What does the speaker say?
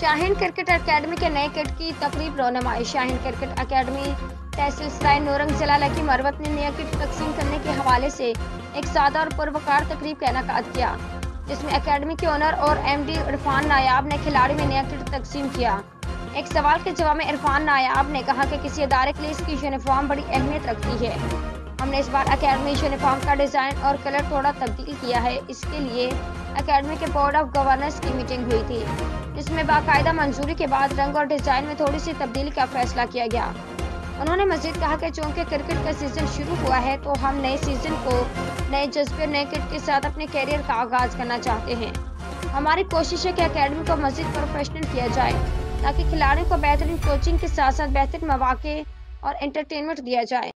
شاہین cricket academy کے نئے کٹ کی تقریب رونمائی۔ شاہین کرکٹ اکیڈمی تحصیل سرائے نورنگ ضلع لکی مروت نے نیا کٹ تقسیم کرنے کے حوالے سے ایک سادہ اور پروکار تقریب کا انعقاد کیا، جس میں اکیڈمی کے اونر اور ایم ڈی عرفان نایاب نے کھلاڑی میں نیا کٹ تقسیم کیا۔ ایک سوال کے جواب میں عرفان نایاب نے کہا کہ کسی ادارے کے لیے اس کی یونیفارم بڑی اہمیت رکھتی ہے۔ ہم نے اس بار اکیڈمی یونیفارم کا ڈیزائن اور کلر تھوڑا تبدیل کیا ہے۔ اس کے لیے اکیڈمی کے بورڈ آف گورننس کی میٹنگ ہوئی تھی، جس میں باقاعدہ منظوری کے بعد رنگ اور ڈیزائن میں تھوڑی سی تبدیلی کا فیصلہ کیا گیا۔ انہوں نے مزید کہا کہ چونکہ کرکٹ کا سیزن شروع ہوا ہے تو ہم نئے سیزن کو نئے جذبے اور نئے کٹ کے ساتھ اپنے کیریئر کا آغاز کرنا چاہتے ہیں۔ ہماری کوشش ہے کہ اکیڈمی کو مزید پروفیشنل کیا جائے تاکہ کھلاڑیوں کو بہترین کوچنگ کے ساتھ ساتھ بہترین مواقع اور انٹرٹینمنٹ دیا جائے۔